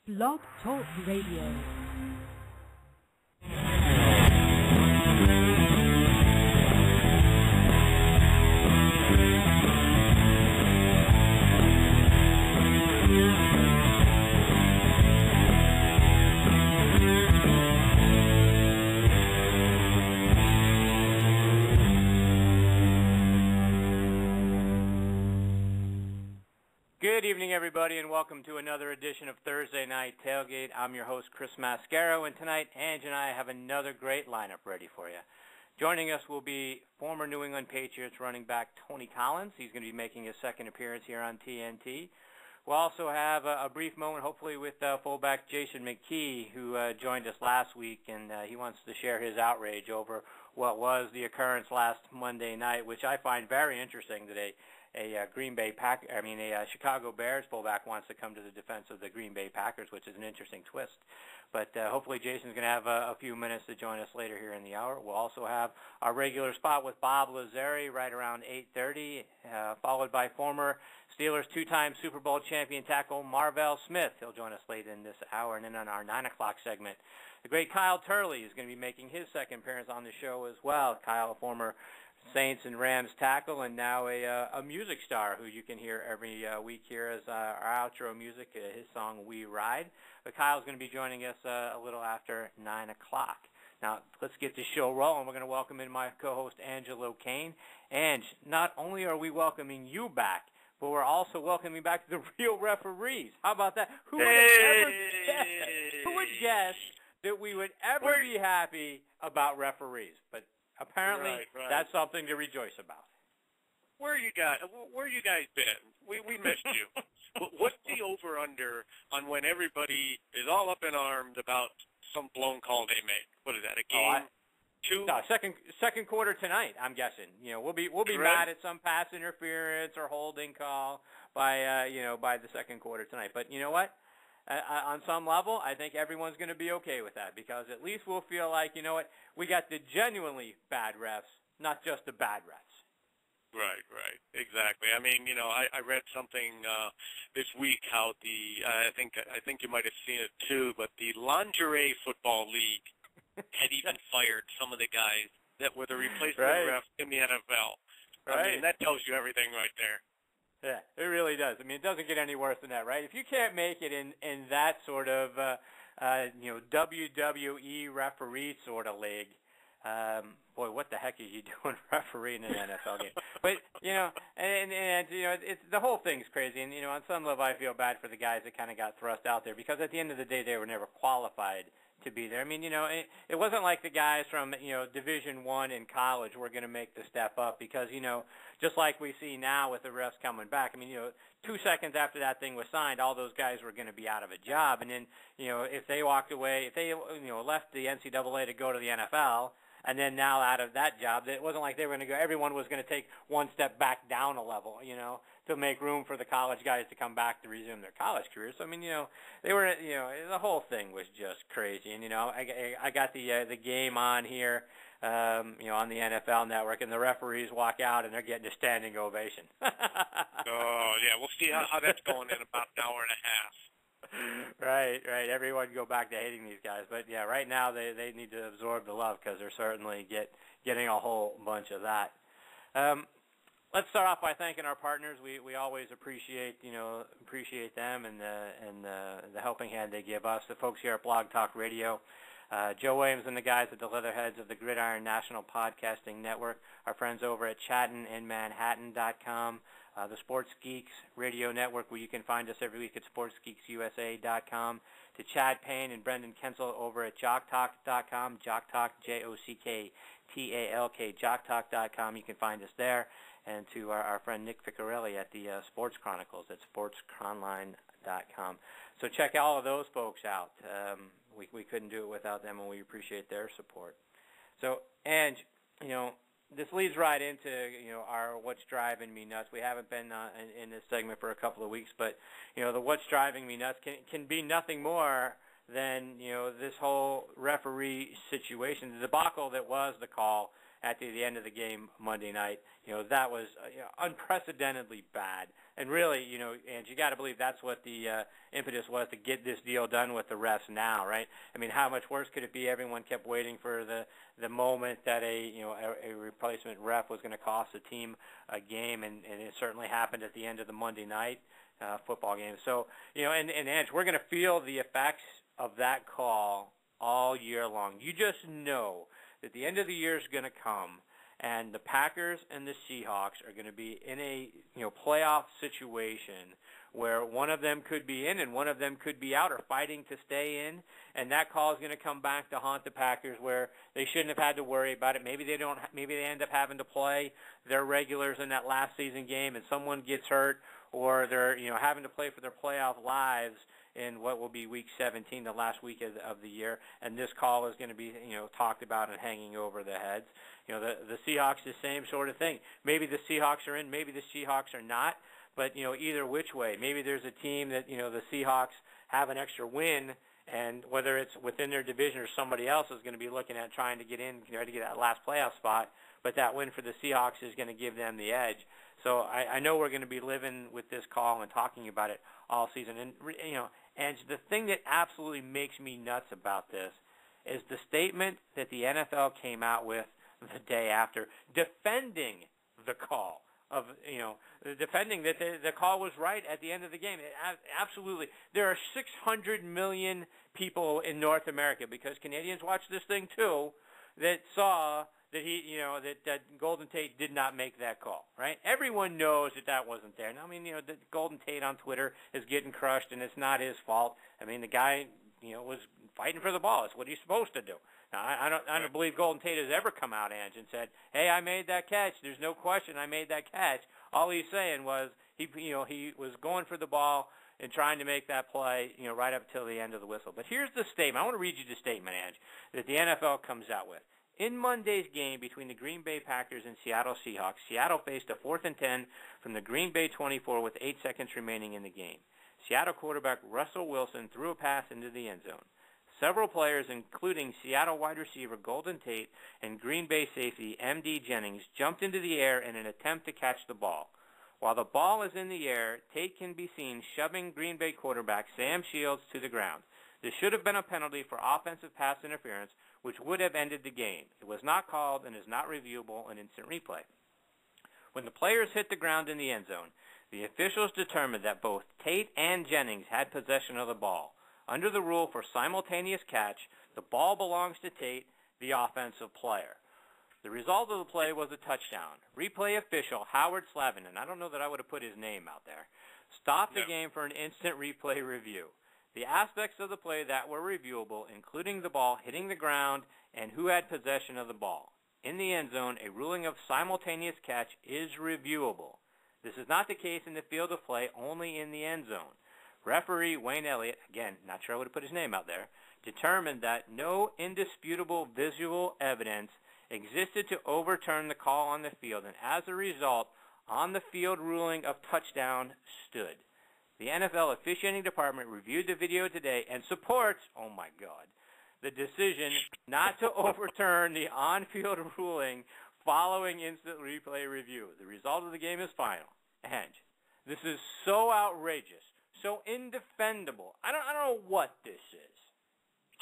Blog Talk Radio. Good evening, everybody, and welcome to another edition of Thursday Night Tailgate. I'm your host, Chris Mascaro, and tonight, Ange and I have another great lineup ready for you. Joining us will be former New England Patriots running back Tony Collins. He's going to be making his second appearance here on TNT. We'll also have a brief moment, hopefully, with fullback Jason McKie, who joined us last week, and he wants to share his outrage over what was the occurrence last Monday night, which I find very interesting today. A Chicago Bears fullback wants to come to the defense of the Green Bay Packers, which is an interesting twist. But hopefully Jason's going to have a few minutes to join us later here in the hour. We'll also have our regular spot with Bob Lazari right around 8:30, followed by former Steelers two-time Super Bowl champion tackle Marvell Smith. He'll join us late in this hour. And then on our 9 o'clock segment, the great Kyle Turley is going to be making his second appearance on the show as well. Kyle, a former Saints and Rams tackle, and now a music star who you can hear every week here as our outro music, his song We Ride. But Kyle's going to be joining us a little after 9 o'clock. Now, let's get the show rolling. We're going to welcome in my co-host, Angelo Kane. Ange, not only are we welcoming you back, but we're also welcoming back the real referees. How about that? Who would guess that we would ever be happy about referees? But apparently, right. That's something to rejoice about. Where are you guys been? We missed you. What's the over/under on when everybody is all up in arms about some blown call they made? What is that? A game? Two? No, second quarter tonight. I'm guessing. We'll be mad at some pass interference or holding call by the second quarter tonight. But you know what? On some level, I think everyone's going to be okay with that because at least we'll feel like, we got the genuinely bad refs, not just the bad refs. Right, exactly. I mean, I read something this week how I think you might have seen it too, but the Lingerie Football League had even fired some of the guys that were the replacement refs in the NFL. Right. I mean, that tells you everything right there. Yeah, it really does. I mean, it doesn't get any worse than that, right? If you can't make it in that sort of, WWE referee sort of league, boy, what the heck are you doing refereeing in an NFL game? But, it's the whole thing's crazy. And, on some level, I feel bad for the guys that kind of got thrust out there because at the end of the day, they were never qualified to be there. I mean, it wasn't like the guys from, Division I in college were going to make the step up because, just like we see now with the refs coming back, I mean, 2 seconds after that thing was signed, all those guys were going to be out of a job. And then, if they walked away, if they, left the NCAA to go to the NFL, and then now out of that job, it wasn't like they were going to go, everyone was going to take one step back down a level, to make room for the college guys to come back to resume their college careers. So, I mean, they were, the whole thing was just crazy. And, I got the game on here, on the NFL Network, and the referees walk out and they're getting a standing ovation. Oh, yeah, we'll see how that's going in about an hour and a half. Right. Everyone go back to hating these guys. But, yeah, right now they need to absorb the love because they're certainly getting a whole bunch of that. Let's start off by thanking our partners. We always appreciate them and the helping hand they give us. The folks here at Blog Talk Radio, Joe Williams and the guys at the Leatherheads of the Gridiron National Podcasting Network, our friends over at chattinginmanhattan.com, the Sports Geeks Radio Network, where you can find us every week at sportsgeeksusa.com, to Chad Payne and Brendan Kensel over at jocktalk.com, jocktalk, JOCKTALK, jocktalk.com. You can find us there. And to our friend Nick Ficarelli at the Sports Chronicles at sportscronline.com. So check all of those folks out. We couldn't do it without them, and we appreciate their support. So, and, this leads right into, our What's Driving Me Nuts. We haven't been in this segment for a couple of weeks, but, the What's Driving Me Nuts can be nothing more than, this whole referee situation, the debacle that was the call at the end of the game Monday night. That was unprecedentedly bad. And really, and you got to believe that's what the impetus was to get this deal done with the refs now, right? I mean, how much worse could it be? Everyone kept waiting for the moment that a replacement ref was going to cost the team a game, and it certainly happened at the end of the Monday night football game. So, and Ange, we're going to feel the effects of that call all year long. You just know that the end of the year is going to come, and the Packers and the Seahawks are going to be in a playoff situation where one of them could be in and one of them could be out or fighting to stay in, and that call is going to come back to haunt the Packers where they shouldn't have had to worry about it. Maybe they end up having to play their regulars in that last season game, and someone gets hurt, or they're having to play for their playoff lives in what will be Week 17, the last week of the year, and this call is going to be talked about and hanging over their heads. The Seahawks, the same sort of thing. Maybe the Seahawks are in, maybe the Seahawks are not, but either which way. Maybe there's a team that the Seahawks have an extra win, and whether it's within their division or somebody else is going to be looking at trying to get in, to get that last playoff spot, but that win for the Seahawks is going to give them the edge. So I know we're going to be living with this call and talking about it all season. And the thing that absolutely makes me nuts about this is the statement that the NFL came out with the day after, defending the call of, defending that the call was right at the end of the game. Absolutely. There are 600 million people in North America, because Canadians watch this thing too, that saw that that Golden Tate did not make that call, right? Everyone knows that wasn't there. Now, I mean, the Golden Tate on Twitter is getting crushed, and it's not his fault. I mean, the guy, was fighting for the ball. It's what he's supposed to do. Now, I don't believe Golden Tate has ever come out, Ange, and said, "Hey, I made that catch. There's no question I made that catch." All he's saying was he was going for the ball and trying to make that play, right up till the end of the whistle. But here's the statement. I want to read you the statement, Ange, that the NFL comes out with. In Monday's game between the Green Bay Packers and Seattle Seahawks, Seattle faced a 4th and 10 from the Green Bay 24 with 8 seconds remaining in the game. Seattle quarterback Russell Wilson threw a pass into the end zone. Several players, including Seattle wide receiver Golden Tate and Green Bay safety M.D. Jennings, jumped into the air in an attempt to catch the ball. While the ball is in the air, Tate can be seen shoving Green Bay quarterback Sam Shields to the ground. This should have been a penalty for offensive pass interference, which would have ended the game. It was not called and is not reviewable in instant replay. When the players hit the ground in the end zone, the officials determined that both Tate and Jennings had possession of the ball. Under the rule for simultaneous catch, the ball belongs to Tate, the offensive player. The result of the play was a touchdown. Replay official Howard Slavin, and I don't know that I would have put his name out there, stopped the game for an instant replay review. The aspects of the play that were reviewable, including the ball hitting the ground and who had possession of the ball. In the end zone, a ruling of simultaneous catch is reviewable. This is not the case in the field of play, only in the end zone. Referee Wayne Elliott, again, not sure I would have put his name out there, determined that no indisputable visual evidence existed to overturn the call on the field, and as a result, on the field ruling of touchdown stood. The NFL officiating department reviewed the video today and supports, oh my God, the decision not to overturn the on-field ruling following instant replay review. The result of the game is final. And this is so outrageous, so indefendable. I don't know what this is.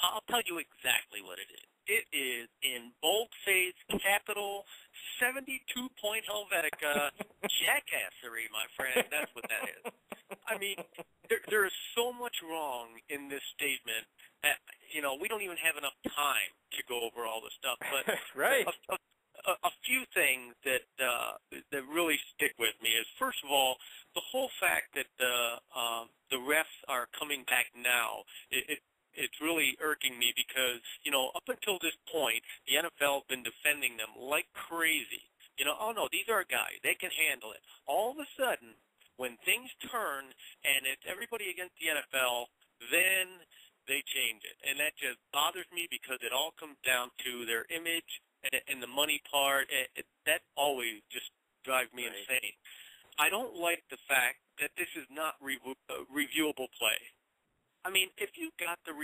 I'll tell you exactly what it is. It is in bold-faced, capital, 72-point Helvetica jackassery, my friend. That's what that is. I mean, there is so much wrong in this statement that, we don't even have enough time to go over all the stuff. But right. A few things that really stick with me is, first of all, the whole fact that the refs are coming back now. It's really irking me because, up until this point, the NFL has been defending them like crazy. Oh, no, these are our guys. They can handle it. All of a sudden, when things turn and it's everybody against the NFL, then they change it. And that just bothers me because it all comes down to their image and the money part. That always just drives me insane. I don't like the fact that this is not reviewable play. I mean, if you've got the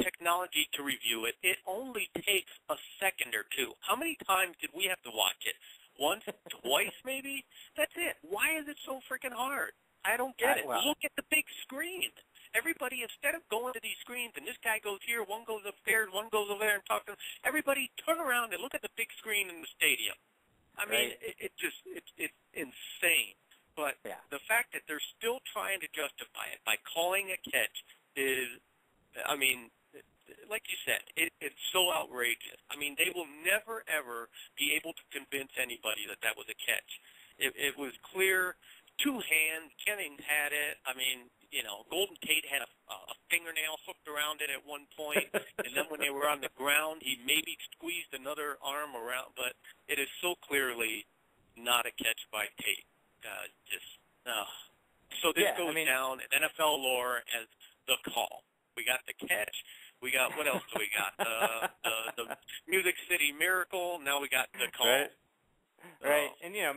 technology to review it, it only takes a second or two. How many times did we have to watch it? once, twice maybe. That's it. Why is it so freaking hard? I don't get it. Well, look at the big screen. Everybody, instead of going to these screens and this guy goes here, one goes upstairs, one goes over there and talks to them, everybody turn around and look at the big screen in the stadium. I mean, it's insane. But the fact that they're still trying to justify it by calling a catch is, I mean, like you said, it's so outrageous. I mean, they will never, ever be able to convince anybody that that was a catch. It was clear, two hands, Jennings had it. I mean, you know, Golden Tate had a fingernail hooked around it at one point, and then when they were on the ground, he maybe squeezed another arm around, but it is so clearly not a catch by Tate. So this goes down in NFL lore as the call. We got the catch. We got, what else do we got? The Music City Miracle. Now we got the call. Right, and you know,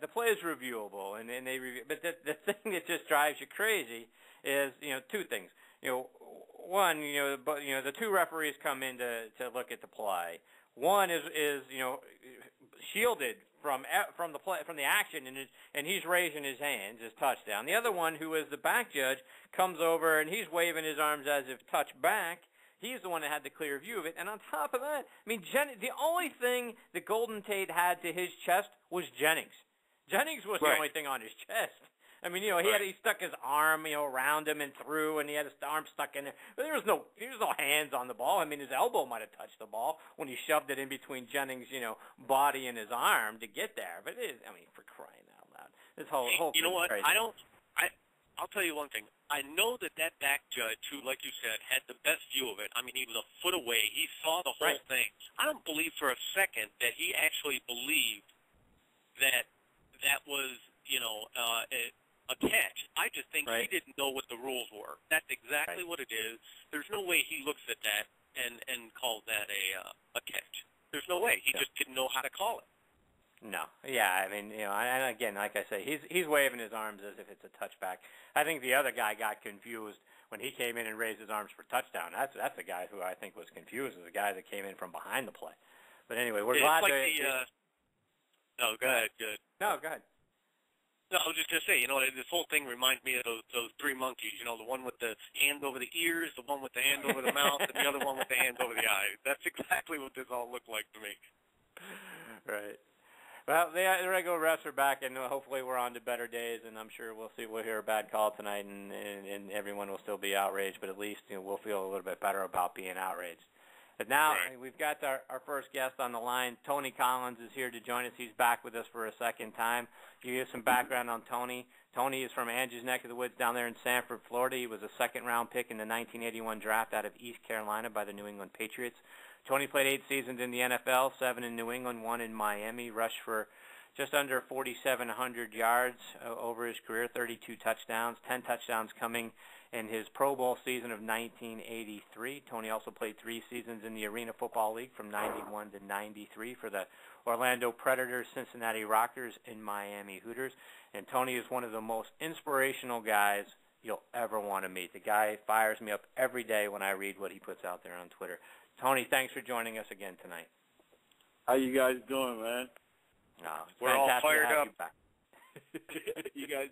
the play is reviewable, and they review. But the thing that just drives you crazy is, you know, two things. You know, one, the two referees come in to look at the play. One is you know, shielded from the play, from the action, and he's raising his hands as touchdown. The other one, who is the back judge, comes over and he's waving his arms as if touch back. He's the one that had the clear view of it. And on top of that, I mean, the only thing that Golden Tate had to his chest was Jennings. Jennings was the only thing on his chest. I mean, you know, he stuck his arm, you know, around him and through, and he had his arm stuck in there. But there was no hands on the ball. I mean, his elbow might have touched the ball when he shoved it in between Jennings', you know, body and his arm to get there. But it is, I mean, for crying out loud, this whole you know what? Crazy. I'll tell you one thing. I know that back judge, who, like you said, had the best view of it. I mean, he was a foot away. He saw the whole thing. I don't believe for a second that he actually believed that was, you know, a catch. I just think he didn't know what the rules were. That's exactly what it is. There's no way he looks at that and calls that a catch. There's no way. He just didn't know how to call it. No. Yeah, I mean, you know, and again, like I say, he's waving his arms as if it's a touchback. I think the other guy got confused when he came in and raised his arms for touchdown. That's the guy who I think was confused, was the guy that came in from behind the play. But anyway, we're glad like to... No, go ahead. Good. No, go ahead. No, I was just going to say, you know, this whole thing reminds me of those three monkeys, you know, the one with the hand over the ears, the one with the hand over the mouth, and the other one with the hands over the eyes. That's exactly what this all looked like to me. Right. Well, the regular refs are back, and hopefully we're on to better days, and I'm sure we'll hear a bad call tonight, and everyone will still be outraged, but at least, you know, we'll feel a little bit better about being outraged. But now we've got our first guest on the line. Tony Collins is here to join us. He's back with us for a second time. To give you some background on Tony. Tony is from Angie's neck of the woods down there in Sanford, Florida. He was a second-round pick in the 1981 draft out of East Carolina by the New England Patriots. Tony played 8 seasons in the NFL, 7 in New England, 1 in Miami, rushed for just under 4,700 yards over his career, 32 touchdowns, 10 touchdowns coming in his Pro Bowl season of 1983. Tony also played 3 seasons in the Arena Football League from 91 to 93 for the Orlando Predators, Cincinnati Rockers, and Miami Hooters. And Tony is one of the most inspirational guys you'll ever want to meet. The guy fires me up every day when I read what he puts out there on Twitter. Tony, thanks for joining us again tonight. How you guys doing, man? No, we're all fired up. you guys